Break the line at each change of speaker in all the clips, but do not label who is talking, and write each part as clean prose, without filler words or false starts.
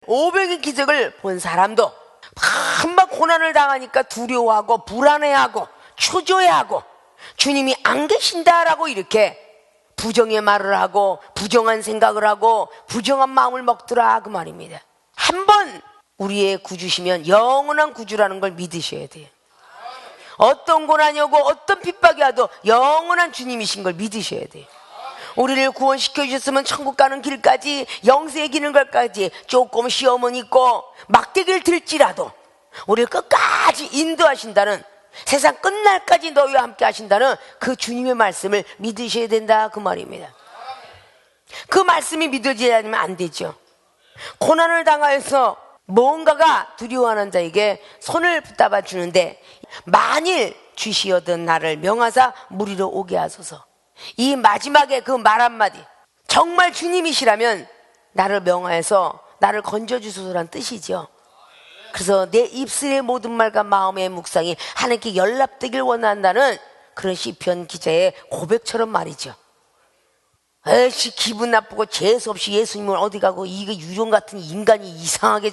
500의 기적을 본 사람도 한번 고난을 당하니까 두려워하고 불안해하고 초조해하고 주님이 안 계신다라고 이렇게 부정의 말을 하고 부정한 생각을 하고 부정한 마음을 먹더라 그 말입니다. 한번 우리의 구주시면 영원한 구주라는 걸 믿으셔야 돼요. 어떤 고난이 오고 어떤 핍박이 와도 영원한 주님이신 걸 믿으셔야 돼요. 우리를 구원시켜 주셨으면 천국 가는 길까지 영생에 기는 것까지 조금 시험은 있고 막대기를 들지라도 우리를 끝까지 인도하신다는, 세상 끝날까지 너희와 함께 하신다는 그 주님의 말씀을 믿으셔야 된다 그 말입니다. 그 말씀이 믿어지지 않으면 안 되죠. 고난을 당하여서 뭔가가 두려워하는 자에게 손을 붙잡아 주는데, 만일 주시어든 나를 명하사 무리로 오게 하소서. 이 마지막에 그 말 한마디, 정말 주님이시라면 나를 명하여서 나를 건져주소서란 뜻이죠. 그래서 내 입술의 모든 말과 마음의 묵상이 하나님께 연락되길 원한다는 그런 시편 기자의 고백처럼 말이죠. 에이씨, 기분 나쁘고 재수없이 예수님은 어디 가고, 이거 유령 같은 인간이 이상하게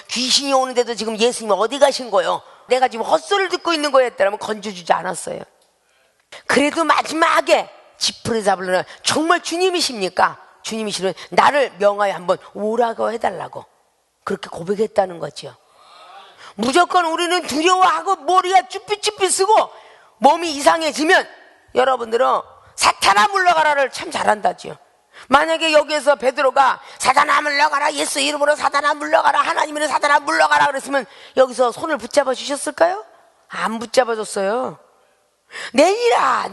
귀신이 오는데도 지금 예수님은 어디 가신 거요? 내가 지금 헛소리를 듣고 있는 거였다면 건져주지 않았어요. 그래도 마지막에 지푸를 잡으려면 정말 주님이십니까? 주님이시면 나를 명하여 한번 오라고 해달라고 그렇게 고백했다는 거죠. 무조건 우리는 두려워하고 머리가 쭈삣쭈삣 쓰고 몸이 이상해지면 여러분들은 사탄아 물러가라를 참 잘한다지요. 만약에 여기에서 베드로가 사탄아 물러가라, 예수 이름으로 사탄아 물러가라, 하나님으로 사탄아 물러가라 그랬으면 여기서 손을 붙잡아 주셨을까요? 안 붙잡아 줬어요. 내니라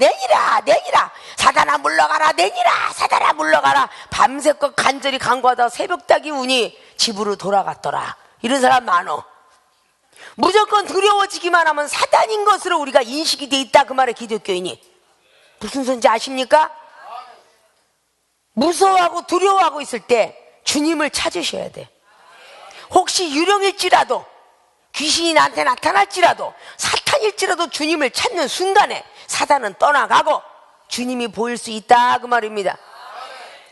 사탄아 물러가라, 내니라 사탄아 물러가라. 밤새껏 간절히 간구하다 새벽닭이 우니 집으로 돌아갔더라. 이런 사람 많어. 무조건 두려워지기만 하면 사단인 것으로 우리가 인식이 돼 있다 그 말에 기독교인이 무슨 소리인지 아십니까? 무서워하고 두려워하고 있을 때 주님을 찾으셔야 돼. 혹시 유령일지라도, 귀신이 나한테 나타날지라도, 사탄일지라도 주님을 찾는 순간에 사단은 떠나가고 주님이 보일 수 있다 그 말입니다.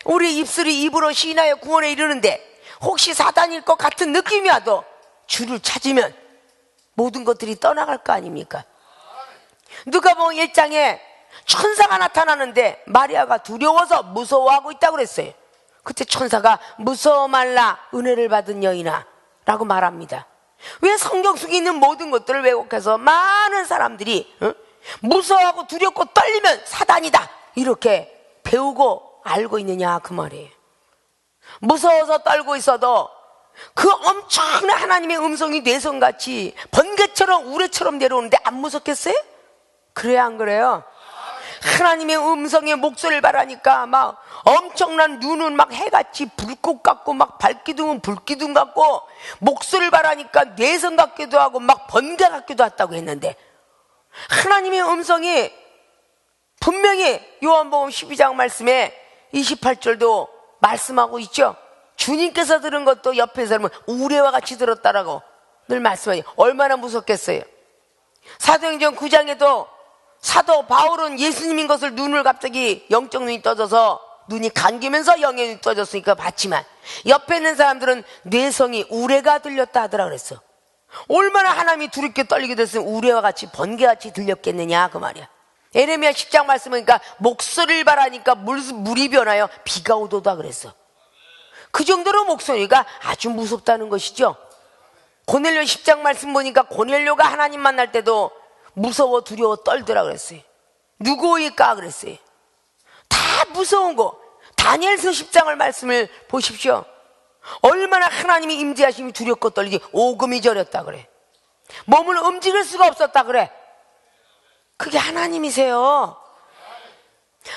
우리 입술이 입으로 시인하여 구원에 이르는데 혹시 사단일 것 같은 느낌이 와도 주를 찾으면 모든 것들이 떠나갈 거 아닙니까? 누가복음 1장에 천사가 나타나는데 마리아가 두려워서 무서워하고 있다고 그랬어요. 그때 천사가 무서워 말라 은혜를 받은 여인아 라고 말합니다. 왜 성경 속에 있는 모든 것들을 왜곡해서 많은 사람들이 무서워하고 두렵고 떨리면 사단이다 이렇게 배우고 알고 있느냐 그 말이에요. 무서워서 떨고 있어도 그 엄청난 하나님의 음성이 뇌성같이 번개처럼 우레처럼 내려오는데 안 무섭겠어요? 그래요 안 그래요? 하나님의 음성의 목소리를 바라니까 막 엄청난 눈은 막 해같이 불꽃 같고 막 발기둥은 불기둥 같고 목소리를 바라니까 뇌성 같기도 하고 막 번개 같기도 했다고 했는데 하나님의 음성이 분명히 요한복음 12장 말씀에 28절도 말씀하고 있죠. 주님께서 들은 것도 옆에 사람은 우레와 같이 들었다라고 늘 말씀하니 얼마나 무섭겠어요. 사도행전 9장에도 사도 바울은 예수님인 것을 눈을 갑자기 영적 눈이 떠져서 눈이 감기면서 영의 눈이 떠졌으니까 봤지만 옆에 있는 사람들은 뇌성이 우레가 들렸다 하더라 그랬어. 얼마나 하나님이 두렵게 떨리게 됐으면 우레와 같이 번개같이 들렸겠느냐 그 말이야. 에레미야 10장 말씀하니까 목소리를 바라니까 물이 변하여 비가 오도다 그랬어. 그 정도로 목소리가 아주 무섭다는 것이죠. 고넬료 10장 말씀 보니까 고넬료가 하나님 만날 때도 무서워 두려워 떨더라 그랬어요. 누구일까 그랬어요. 다 무서운 거. 다니엘서 10장을 말씀을 보십시오. 얼마나 하나님이 임재하심이 두렵고 떨리지. 오금이 저렸다 그래. 몸을 움직일 수가 없었다 그래. 그게 하나님이세요.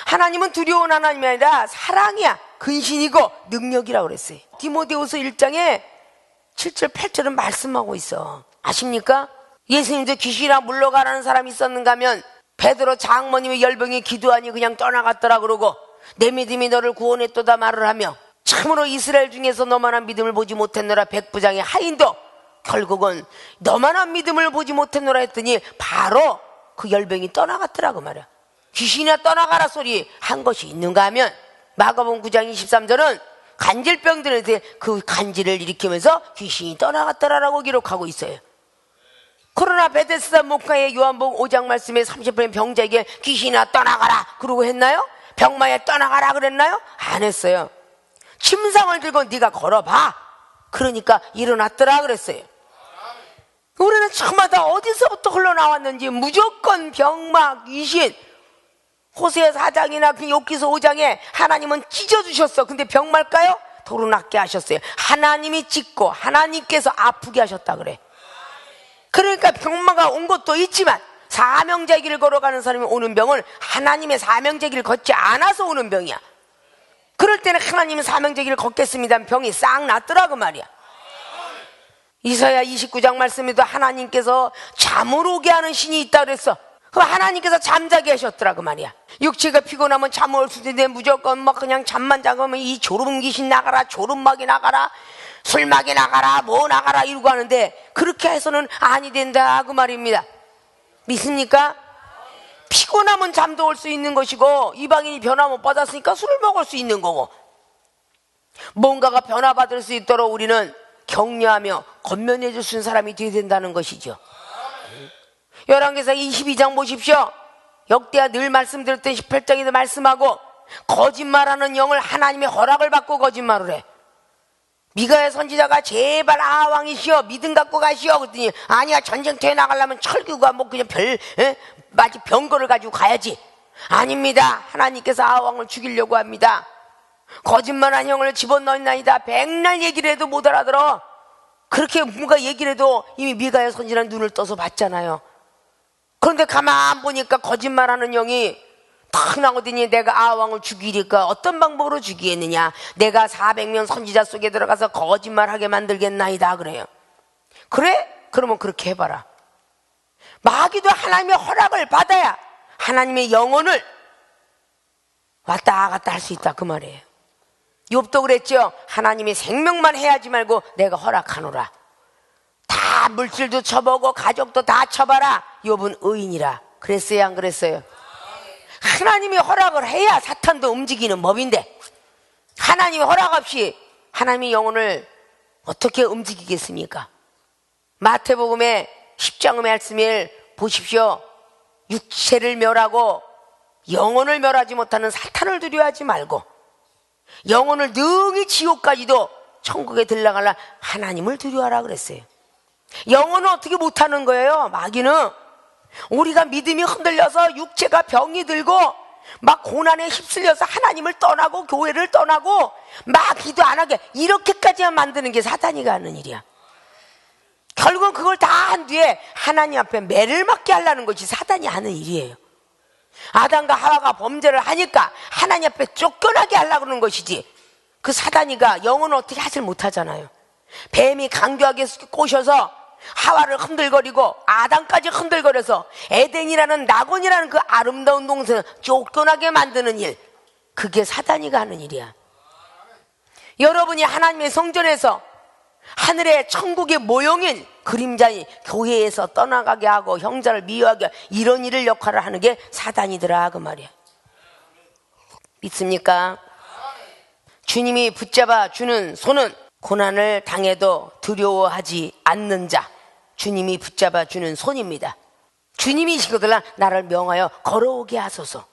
하나님은 두려운 하나님이 아니라 사랑이야. 근신이고 능력이라고 그랬어요. 디모데후서 1장에 7절 8절은 말씀하고 있어. 아십니까? 예수님도 귀신이라 물러가라는 사람이 있었는가 하면 베드로 장모님의 열병이 기도하니 그냥 떠나갔더라 그러고 내 믿음이 너를 구원했도다 말을 하며 참으로 이스라엘 중에서 너만한 믿음을 보지 못했노라 백부장의 하인도 결국은 너만한 믿음을 보지 못했노라 했더니 바로 그 열병이 떠나갔더라고 말이야. 귀신이나 떠나가라 소리 한 것이 있는가 하면 마가복음 9장 23절은 간질병들에 대해 그 간질을 일으키면서 귀신이 떠나갔더라라고 기록하고 있어요. 그러나 베데스다 목가의 요한복음 5장 말씀에 30분의 병자에게 귀신아 떠나가라 그러고 했나요? 병마에 떠나가라 그랬나요? 안 했어요. 침상을 들고 네가 걸어봐. 그러니까 일어났더라 그랬어요. 우리는 저마다 어디서부터 흘러나왔는지 무조건 병마, 귀신, 호세아 4장이나 욥기서 5장에 하나님은 찢어주셨어. 근데 병말까요? 도로 낫게 하셨어요. 하나님이 찢고 하나님께서 아프게 하셨다 그래. 그러니까 병마가 온 것도 있지만 사명자 길을 걸어가는 사람이 오는 병은 하나님의 사명자 길을 걷지 않아서 오는 병이야. 그럴 때는 하나님은 사명자 길을 걷겠습니다. 병이 싹 낫더라고 말이야. 이사야 29장 말씀에도 하나님께서 잠을 오게 하는 신이 있다 그랬어. 그럼 하나님께서 잠자게 하셨더라고 말이야. 육체가 피곤하면 잠을 올 수 있는데 무조건 뭐 그냥 잠만 자면 이 졸음 귀신 나가라, 졸음막이 나가라, 술막이 나가라, 뭐 나가라 이러고 하는데 그렇게 해서는 아니 된다 그 말입니다. 믿습니까? 피곤하면 잠도 올 수 있는 것이고 이방인이 변화 못 받았으니까 술을 먹을 수 있는 거고, 뭔가가 변화받을 수 있도록 우리는 격려하며 건면해 줄 수 있는 사람이 되어야 된다는 것이죠. 열왕기상 22장 보십시오. 역대하 늘 말씀드렸던 18장에도 말씀하고 거짓말하는 영을 하나님의 허락을 받고 거짓말을 해. 미가야 선지자가 제발 왕이시여 믿음 갖고 가시오 그랬더니 아니야, 전쟁터에 나가려면 철규가 뭐 그냥 마치 병거를 가지고 가야지. 아닙니다. 하나님께서 왕을 죽이려고 합니다. 거짓말한 영을 집어넣나이다. 백날 얘기를 해도 못 알아들어. 그렇게 뭔가 얘기를 해도 이미 미가야 선지자는 눈을 떠서 봤잖아요. 그런데 가만 보니까 거짓말하는 영이 탁 나오더니 내가 왕을 죽이니까 어떤 방법으로 죽이겠느냐, 내가 400명 선지자 속에 들어가서 거짓말하게 만들겠나이다 그래요. 그래? 그러면 그렇게 해봐라. 마귀도 하나님의 허락을 받아야 하나님의 영혼을 왔다 갔다 할 수 있다 그 말이에요. 욥도 그랬죠. 하나님의 생명만 해야지 말고 내가 허락하노라. 다 물질도 쳐보고 가족도 다 쳐봐라. 욥은 의인이라 그랬어요, 안 그랬어요? 하나님이 허락을 해야 사탄도 움직이는 법인데 하나님의 허락 없이 하나님의 영혼을 어떻게 움직이겠습니까? 마태복음의 10장의 말씀을 보십시오. 육체를 멸하고 영혼을 멸하지 못하는 사탄을 두려워하지 말고 영혼을 능히 지옥까지도 천국에 들어가려 하나님을 두려워하라 그랬어요. 영혼은 어떻게 못하는 거예요? 마귀는 우리가 믿음이 흔들려서 육체가 병이 들고 막 고난에 휩쓸려서 하나님을 떠나고 교회를 떠나고 막 기도 안 하게 이렇게까지만 만드는 게 사탄이 하는 일이야. 결국은 그걸 다 한 뒤에 하나님 앞에 매를 맞게 하려는 것이 사탄이 하는 일이에요. 아담과 하와가 범죄를 하니까 하나님 앞에 쫓겨나게 하려고 하는 것이지, 그 사단이가 영혼을 어떻게 하질 못하잖아요. 뱀이 강교하게 꼬셔서 하와를 흔들거리고 아담까지 흔들거려서 에덴이라는 낙원이라는 그 아름다운 동산을 쫓겨나게 만드는 일, 그게 사단이가 하는 일이야. 여러분이 하나님의 성전에서 하늘의 천국의 모형인 그림자인 교회에서 떠나가게 하고 형제를 미워하게 하고 이런 일을 역할을 하는 게 사단이더라 그 말이야. 믿습니까? 주님이 붙잡아 주는 손은 고난을 당해도 두려워하지 않는 자, 주님이 붙잡아 주는 손입니다. 주님이시거든 나를 명하여 걸어오게 하소서.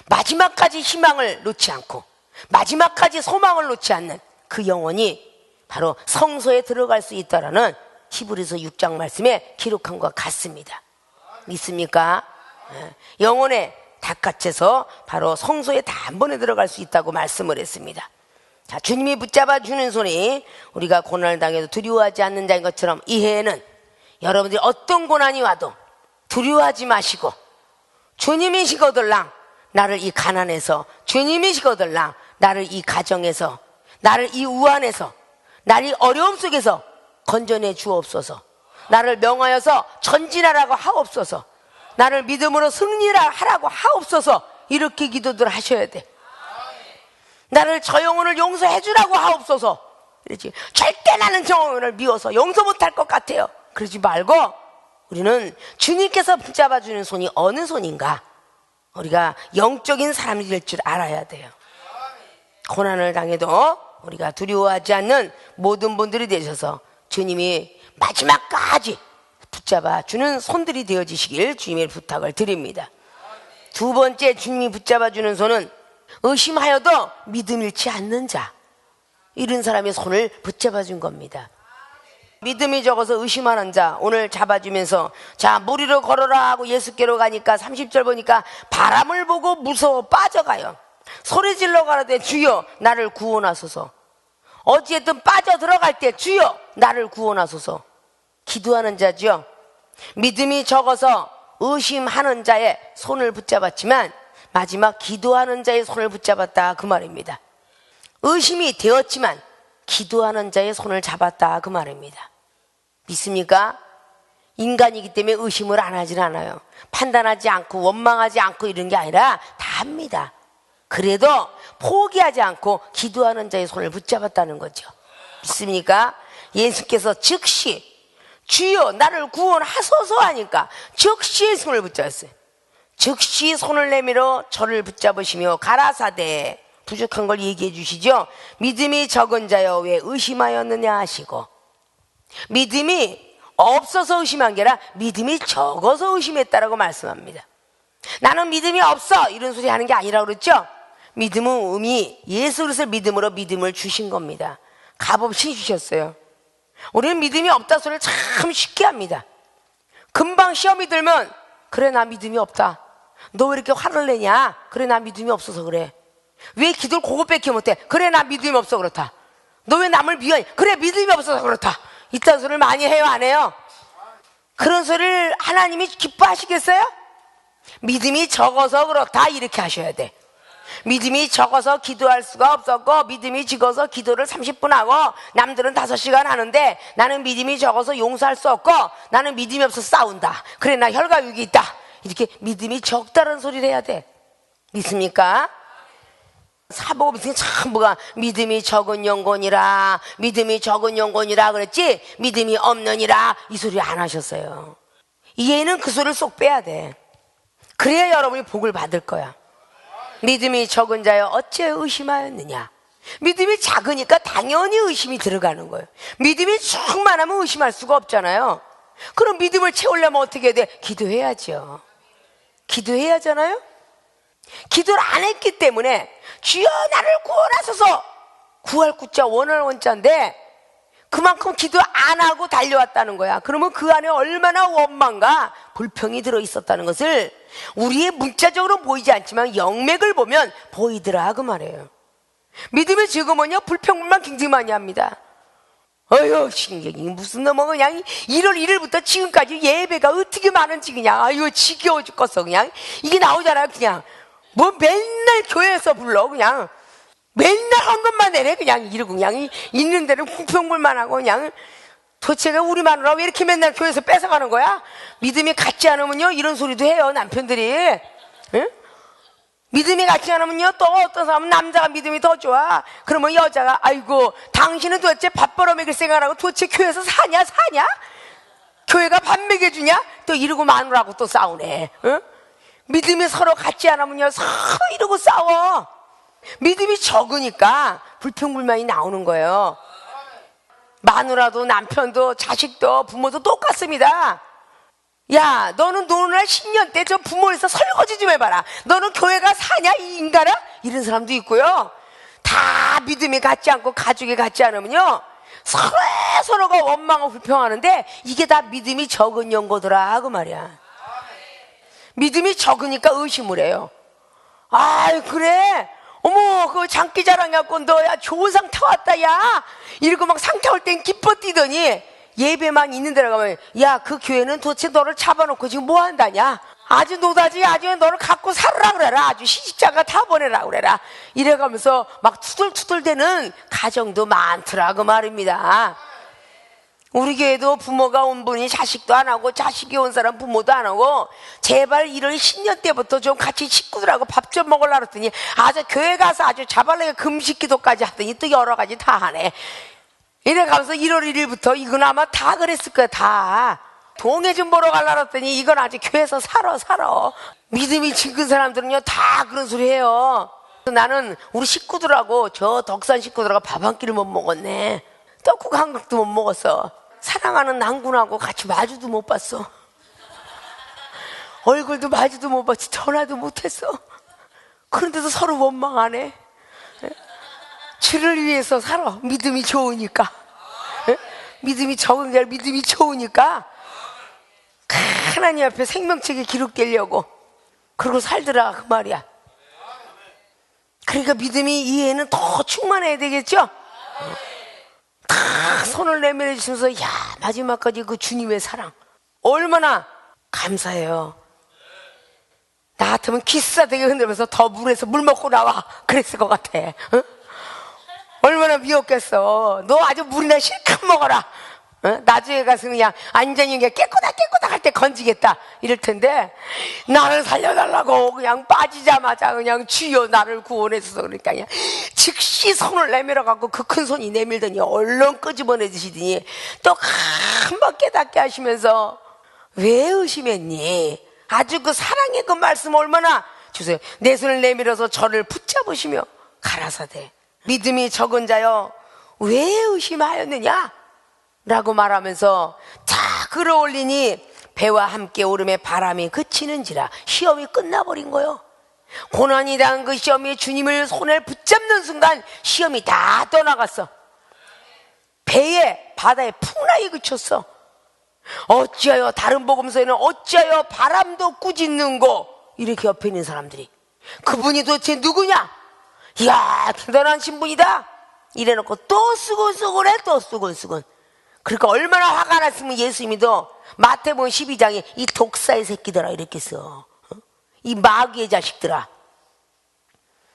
마지막까지 희망을 놓지 않고 마지막까지 소망을 놓지 않는 그 영혼이 바로 성소에 들어갈 수 있다라는 히브리서 6장 말씀에 기록한 것 같습니다. 믿습니까? 영혼의 닭같이서 바로 성소에 단번에 들어갈 수 있다고 말씀을 했습니다. 자, 주님이 붙잡아 주는 손이 우리가 고난을 당해도 두려워하지 않는 자인 것처럼 이해에는 여러분들이 어떤 고난이 와도 두려워하지 마시고 주님이시거들랑 나를 이 가난에서, 주님이시거들랑 나를 이 가정에서, 나를 이 우환에서, 나를 이 어려움 속에서 건져내 주옵소서. 나를 명하여서 전진하라고 하옵소서. 나를 믿음으로 승리하라고 하옵소서. 이렇게 기도들 하셔야 돼. 나를 저 영혼을 용서해 주라고 하옵소서. 그렇지. 절대 나는 저 영혼을 미워서 용서 못할 것 같아요. 그러지 말고 우리는 주님께서 붙잡아 주는 손이 어느 손인가, 우리가 영적인 사람이 될 줄 알아야 돼요. 고난을 당해도 우리가 두려워하지 않는 모든 분들이 되셔서 주님이 마지막까지 붙잡아 주는 손들이 되어지시길 주님의 부탁을 드립니다. 두 번째, 주님이 붙잡아 주는 손은 의심하여도 믿음 잃지 않는 자, 이런 사람의 손을 붙잡아 준 겁니다. 믿음이 적어서 의심하는 자 오늘 잡아주면서, 자, 물 위로 걸어라 하고 예수께로 가니까 30절 보니까 바람을 보고 무서워 빠져가요. 소리 질러 가라되 주여 나를 구원하소서. 어찌했든 빠져 들어갈 때 주여 나를 구원하소서. 기도하는 자죠. 믿음이 적어서 의심하는 자의 손을 붙잡았지만 마지막 기도하는 자의 손을 붙잡았다, 그 말입니다. 의심이 되었지만 기도하는 자의 손을 잡았다, 그 말입니다. 믿습니까? 인간이기 때문에 의심을 안 하진 않아요. 판단하지 않고 원망하지 않고 이런 게 아니라 다 합니다. 그래도 포기하지 않고 기도하는 자의 손을 붙잡았다는 거죠. 믿습니까? 예수께서 즉시 주여 나를 구원하소서 하니까 즉시 손을 붙잡았어요. 즉시 손을 내밀어 저를 붙잡으시며 가라사대, 부족한 걸 얘기해 주시죠. 믿음이 적은 자여 왜 의심하였느냐 하시고, 믿음이 없어서 의심한 게 아니라 믿음이 적어서 의심했다라고 말씀합니다. 나는 믿음이 없어 이런 소리 하는 게 아니라고 그랬죠. 믿음은 의미, 예수 그리스도의 믿음으로 믿음을 주신 겁니다. 값없이 주셨어요. 우리는 믿음이 없다 소리를 참 쉽게 합니다. 금방 시험이 들면 그래 나 믿음이 없다. 너 왜 이렇게 화를 내냐? 그래 나 믿음이 없어서 그래. 왜 기도를 그것밖에 못해? 그래 나 믿음이 없어 그렇다. 너 왜 남을 미워해? 그래 믿음이 없어서 그렇다. 이딴 소리를 많이 해요, 안 해요? 그런 소리를 하나님이 기뻐하시겠어요? 믿음이 적어서 그렇다 이렇게 하셔야 돼. 믿음이 적어서 기도할 수가 없었고, 믿음이 적어서 기도를 30분 하고 남들은 5시간 하는데 나는 믿음이 적어서 용서할 수 없고 나는 믿음이 없어서 싸운다. 그래 나 혈가육이 있다. 이렇게 믿음이 적다는 소리를 해야 돼. 믿습니까? 사복음 참 뭐가 믿음이 적은 영혼이라, 믿음이 적은 영혼이라 그랬지 믿음이 없느니라 이 소리 안 하셨어요. 얘는 그 소리를 쏙 빼야 돼. 그래야 여러분이 복을 받을 거야. 믿음이 적은 자여 어째 의심하였느냐. 믿음이 작으니까 당연히 의심이 들어가는 거예요. 믿음이 충만하면 의심할 수가 없잖아요. 그럼 믿음을 채우려면 어떻게 해야 돼? 기도해야죠. 기도해야 하잖아요. 기도를 안 했기 때문에 주여 나를 구원하소서, 구할 구자 원할 원자인데 그만큼 기도 안 하고 달려왔다는 거야. 그러면 그 안에 얼마나 원망과 불평이 들어있었다는 것을 우리의 문자적으로 보이지 않지만 영맥을 보면 보이더라 그 말이에요. 믿음이 적으면요 불평만 굉장히 많이 합니다. 어휴 신경이 무슨 놈은 그냥 1월 1일부터 지금까지 예배가 어떻게 많은지 그냥 아유 지겨워 죽겠어. 그냥 이게 나오잖아요. 그냥 뭐 맨날 교회에서 불러 그냥 맨날 헌금만 내래 그냥 이러고 그냥 있는 데는 궁평불만 하고 그냥 도대체 우리 마누라 왜 이렇게 맨날 교회에서 뺏어가는 거야? 믿음이 같지 않으면요 이런 소리도 해요 남편들이. 응? 믿음이 같지 않으면요 또 어떤 사람은 남자가 믿음이 더 좋아. 그러면 여자가 아이고 당신은 도대체 밥 벌어먹일 생각하고 도대체 교회에서 사냐? 교회가 밥 먹여주냐? 또 이러고 마누라하고 또 싸우네. 응? 믿음이 서로 같지 않으면요 서로 이러고 싸워. 믿음이 적으니까 불평불만이 나오는 거예요. 마누라도 남편도 자식도 부모도 똑같습니다. 야 너는 노는날 10년 때 저 부모에서 설거지 좀 해봐라. 너는 교회가 사냐 이 인간아? 이런 사람도 있고요. 다 믿음이 같지 않고 가족이 같지 않으면요 서로가 원망하고 불평하는데 이게 다 믿음이 적은 연고더라 그 말이야. 믿음이 적으니까 의심을 해요. 아이 그래 어머 그 장기 자랑해갖고 너야 좋은 상 타왔다 야 이러고 막 상 타올 땐 기뻐 뛰더니 예배만 있는 데로 가면 야 그 교회는 도대체 너를 잡아놓고 지금 뭐 한다냐. 아주 노다지 아주 너를 갖고 살으라 그래라. 아주 시집장가 다 보내라 그래라. 이래가면서 막 투덜투덜대는 가정도 많더라 그 말입니다. 우리 교회도 부모가 온 분이 자식도 안 하고 자식이 온 사람 부모도 안 하고 제발 1월 10년 때부터 좀 같이 식구들하고 밥 좀 먹으려고 그랬더니 아주 교회 가서 아주 자발하게 금식 기도까지 하더니 또 여러 가지 다 하네. 이래 가면서 1월 1일부터 이건 아마 다 그랬을 거야. 다 동해 좀 보러 가려고 했더니 이건 아주 교회에서 살아. 믿음이 적은 사람들은요 다 그런 소리 해요. 나는 우리 식구들하고 저 덕산 식구들하고 밥 한 끼를 못 먹었네. 떡국 한 그릇도 못 먹었어. 사랑하는 난군하고 같이 마주도 못 봤어. 얼굴도 마주도 못 봤지. 전화도 못했어. 그런데도 서로 원망하네. 주를 위해서 살아. 믿음이 좋으니까. 믿음이 적은 게 아니라 믿음이 좋으니까 하나님 앞에 생명책에 기록되려고 그러고 살더라 그 말이야. 그러니까 믿음이 이해는 더 충만해야 되겠죠. 다 손을 내밀어 주시면서 야 마지막까지 그 주님의 사랑 얼마나 감사해요. 나 같으면 기싸되게 흔들면서 더 물에서 물 먹고 나와 그랬을 것 같아. 응? 얼마나 미웠겠어. 너 아주 물이나 실컷 먹어라. 나중에 가서 그냥 안전히 그냥 깨꼬다 할 때 건지겠다 이럴 텐데 나를 살려달라고 그냥 빠지자마자 그냥 주여 나를 구원해줘서 그러니까 그냥 즉시 손을 내밀어 갖고 그 큰 손이 내밀더니 얼른 끄집어내 주시더니 또 한 번 깨닫게 하시면서 왜 의심했니? 아주 그 사랑의 그 말씀 얼마나 주세요. 내 손을 내밀어서 저를 붙잡으시며 가라사대 믿음이 적은 자여 왜 의심하였느냐? 라고 말하면서 다 끌어올리니 배와 함께 오름에 바람이 그치는지라 시험이 끝나버린 거예요. 고난이 당한 그 시험이 주님을 손에 붙잡는 순간 시험이 다 떠나갔어. 배에 바다에 풍랑이 그쳤어. 어찌하여 다른 복음서에는 어찌하여 바람도 꾸짖는고 이렇게 옆에 있는 사람들이 그분이 도대체 누구냐? 이야 대단한 신분이다 이래놓고 또 수근수근해 또 수근수근. 그러니까 얼마나 화가 났으면 예수님이도 마태복음 12장에 이 독사의 새끼들아 이렇게 써. 이 마귀의 자식들아.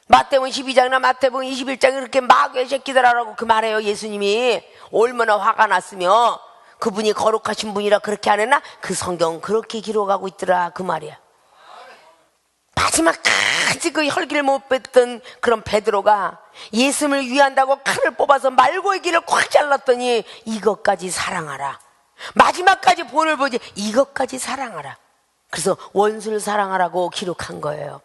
마태복음 12장이나 마태복음 21장에 이렇게 마귀의 새끼들아라고 그 말해요. 예수님이 얼마나 화가 났으면 그분이 거룩하신 분이라 그렇게 안 했나? 그 성경은 그렇게 기록하고 있더라 그 말이야. 마지막까지 그 혈기를 못 뺐던 그런 베드로가 예수님을 위한다고 칼을 뽑아서 말고의 길을 꽉 잘랐더니 이것까지 사랑하라. 마지막까지 본을 보지 이것까지 사랑하라. 그래서 원수를 사랑하라고 기록한 거예요.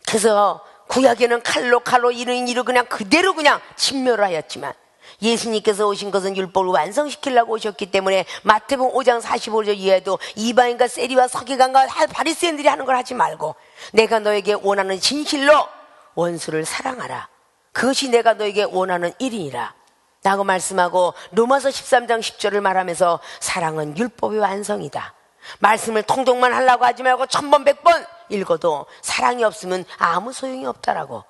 그래서 구약에는 칼로 이르 그냥 그대로 그냥 진멸하였지만 예수님께서 오신 것은 율법을 완성시키려고 오셨기 때문에 마태복음 5장 45절 이하에도 이방인과 세리와 서기관과 바리새인들이 하는 걸 하지 말고 내가 너에게 원하는 진실로 원수를 사랑하라. 그것이 내가 너에게 원하는 일이니라 라고 말씀하고 로마서 13장 10절을 말하면서 사랑은 율법의 완성이다. 말씀을 통독만 하려고 하지 말고 1000번 100번 읽어도 사랑이 없으면 아무 소용이 없다라고.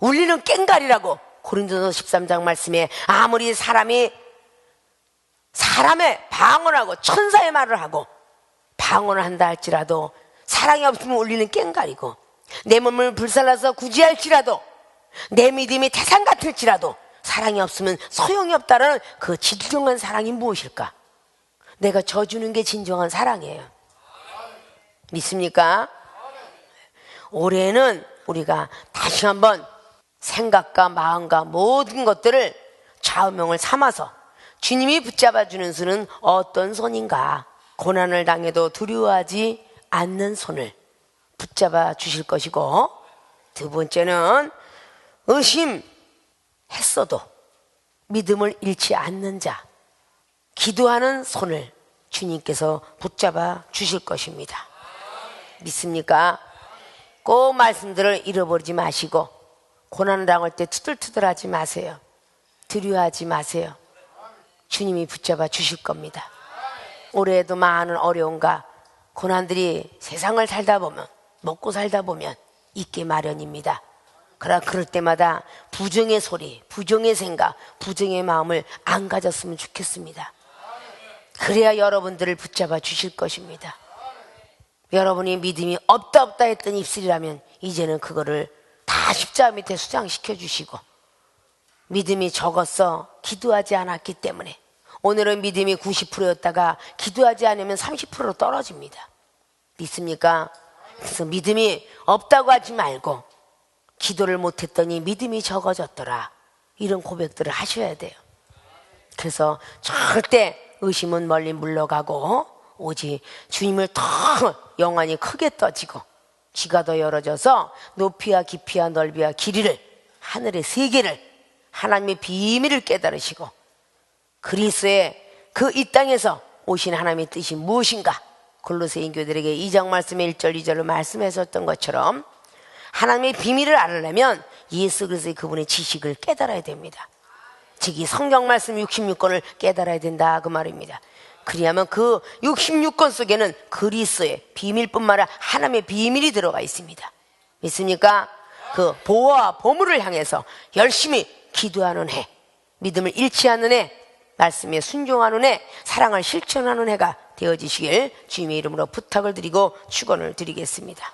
울리는 꽹가리라고 고린도서 13장 말씀에 아무리 사람의 방언하고 천사의 말을 하고 방언을 한다 할지라도 사랑이 없으면 울리는 꽹가리고 내 몸을 불살라서 구제할지라도 내 믿음이 태산 같을지라도 사랑이 없으면 소용이 없다는 그 진정한 사랑이 무엇일까? 내가 져주는 게 진정한 사랑이에요. 믿습니까? 올해는 우리가 다시 한번 생각과 마음과 모든 것들을 좌우명을 삼아서 주님이 붙잡아주는 손은 어떤 손인가? 고난을 당해도 두려워하지 않는 손을 붙잡아 주실 것이고, 두 번째는 의심했어도 믿음을 잃지 않는 자, 기도하는 손을 주님께서 붙잡아 주실 것입니다. 믿습니까? 꼭 말씀들을 잃어버리지 마시고 고난을 당할 때 투덜투덜하지 마세요. 두려워하지 마세요. 주님이 붙잡아 주실 겁니다. 올해에도 많은 어려움과 고난들이 세상을 살다 보면, 먹고 살다 보면 있기 마련입니다. 그러나 그럴 때마다 부정의 소리, 부정의 생각, 부정의 마음을 안 가졌으면 좋겠습니다. 그래야 여러분들을 붙잡아 주실 것입니다. 여러분이 믿음이 없다 했던 입술이라면 이제는 그거를 다 십자가 밑에 수장시켜 주시고, 믿음이 적었어 기도하지 않았기 때문에 오늘은 믿음이 90%였다가 기도하지 않으면 30%로 떨어집니다. 믿습니까? 그래서 믿음이 없다고 하지 말고 기도를 못했더니 믿음이 적어졌더라, 이런 고백들을 하셔야 돼요. 그래서 절대 의심은 멀리 물러가고 오직 주님을 더 영원히 크게 떠지고 귀가 더 열어져서 높이와 깊이와 넓이와 길이를, 하늘의 세계를, 하나님의 비밀을 깨달으시고 그리스도의 그 이 땅에서 오신 하나님의 뜻이 무엇인가, 골로새 인교들에게 2장 말씀의 1절 2절을 말씀하셨던 것처럼 하나님의 비밀을 알으려면 예수 그리스도의 그분의 지식을 깨달아야 됩니다. 즉 이 성경 말씀 66권을 깨달아야 된다 그 말입니다. 그리하면 그 66권 속에는 그리스도의 비밀뿐만 아니라 하나님의 비밀이 들어가 있습니다. 믿습니까? 그 보호와 보물을 향해서 열심히 기도하는 해, 믿음을 잃지 않는 해, 말씀에 순종하는 해, 사랑을 실천하는 해가 되어지시길 주님의 이름으로 부탁을 드리고 축원을 드리겠습니다.